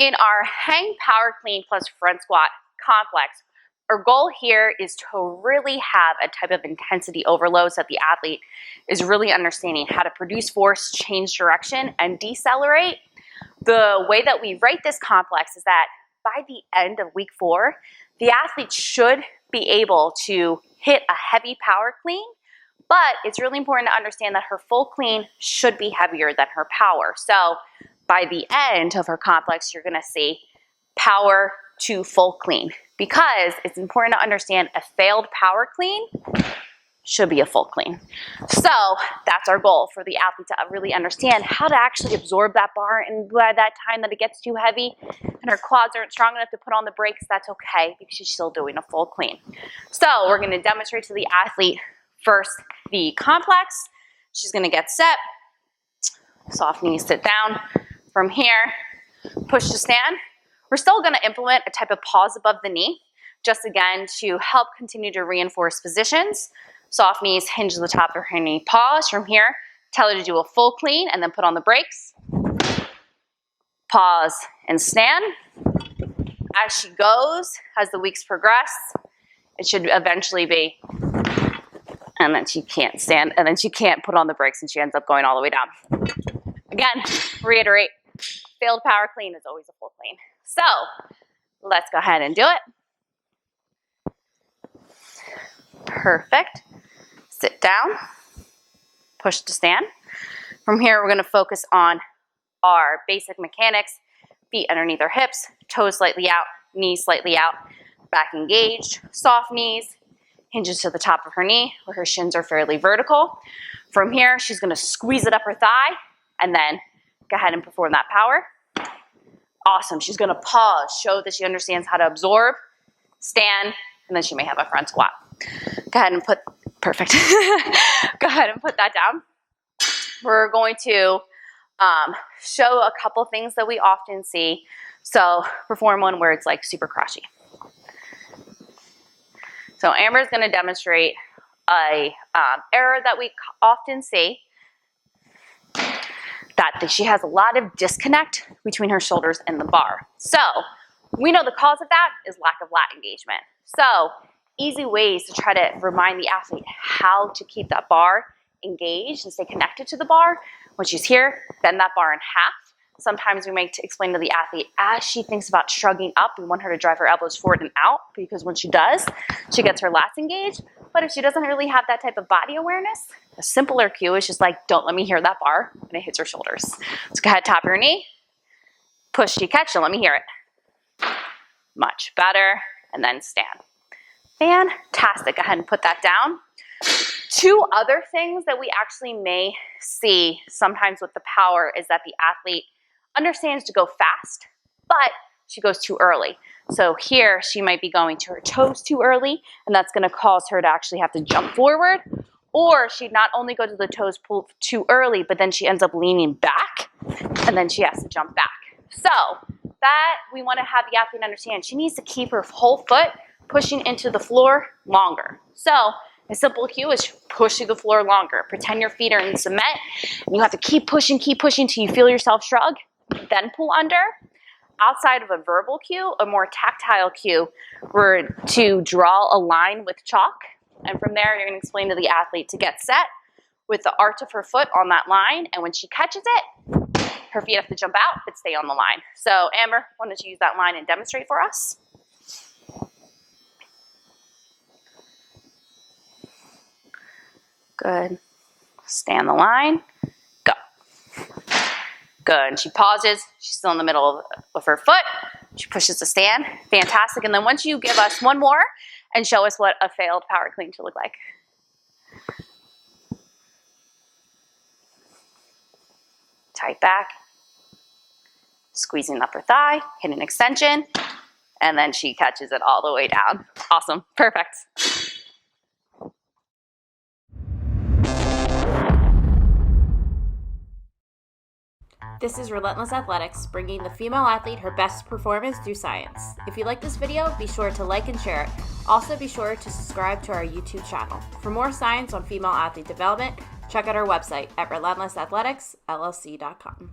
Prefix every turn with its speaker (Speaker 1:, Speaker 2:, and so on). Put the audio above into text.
Speaker 1: In our hang power clean plus front squat complex, our goal here is to really have a type of intensity overload so that the athlete is really understanding how to produce force, change direction, and decelerate. The way that we write this complex is that by the end of week 4, the athlete should be able to hit a heavy power clean, but it's really important to understand that her full clean should be heavier than her power. So by the end of her complex, you're gonna see power to full clean, because it's important to understand a failed power clean should be a full clean. So that's our goal, for the athlete to really understand how to actually absorb that bar, and by that time that it gets too heavy and her quads aren't strong enough to put on the brakes, that's okay, because she's still doing a full clean. So we're gonna demonstrate to the athlete first the complex. She's gonna get set, soft knees, sit down. From here, push to stand. We're still gonna implement a type of pause above the knee, just again to help continue to reinforce positions. Soft knees, hinge to the top of her knee, pause. From here, tell her to do a full clean and then put on the brakes. Pause and stand. As she goes, as the weeks progress, it should eventually be, and then she can't stand, and then she can't put on the brakes and she ends up going all the way down. Again, reiterate, failed power clean is always a full clean. So let's go ahead and do it. Perfect. Sit down, push to stand. From here, we're gonna focus on our basic mechanics: feet underneath our hips, toes slightly out, knees slightly out, back engaged, soft knees, hinges to the top of her knee where her shins are fairly vertical. From here, she's gonna squeeze it up her thigh and then go ahead and perform that power. Awesome. She's gonna pause, show that she understands how to absorb, stand, and then she may have a front squat. Go ahead and put, perfect. Go ahead and put that down. We're going to show a couple things that we often see. So perform one where it's like super crushy. So Amber is gonna demonstrate a error that we often see, that she has a lot of disconnect between her shoulders and the bar. So we know the cause of that is lack of lat engagement. So easy ways to try to remind the athlete how to keep that bar engaged and stay connected to the bar. When she's here, bend that bar in half. Sometimes we make to explain to the athlete, as she thinks about shrugging up, we want her to drive her elbows forward and out, because when she does, she gets her lats engaged. But if she doesn't really have that type of body awareness, a simpler cue is just like, don't let me hear that bar when it hits her shoulders. So go ahead, top your knee, push to catch, and let me hear it. Much better, and then stand. Fantastic, go ahead and put that down. 2 other things that we actually may see sometimes with the power is that the athlete understands to go fast, but she goes too early. So here she might be going to her toes too early, and that's gonna cause her to actually have to jump forward. Or she'd not only go to the toes pull too early, but then she ends up leaning back, and then she has to jump back. So that we wanna have the athlete understand, she needs to keep her whole foot pushing into the floor longer. So a simple cue is push through the floor longer. Pretend your feet are in cement, and you have to keep pushing till you feel yourself shrug, then pull under. Outside of a verbal cue, a more tactile cue, we're to draw a line with chalk, and from there you're going to explain to the athlete to get set with the arch of her foot on that line, and when she catches it, her feet have to jump out but stay on the line. So Amber, why don't you use that line and demonstrate for us? Good. Stay on the line. Go. Good. And she pauses. She's still in the middle of her foot. She pushes to stand. Fantastic. And then once you give us one more and show us what a failed power clean should look like. Tight back. Squeezing the upper thigh. Hit an extension. And then she catches it all the way down. Awesome. Perfect.
Speaker 2: This is Relentless Athletics, bringing the female athlete her best performance through science. If you like this video, be sure to like and share it. Also, be sure to subscribe to our YouTube channel. For more science on female athlete development, check out our website at relentlessathleticsllc.com.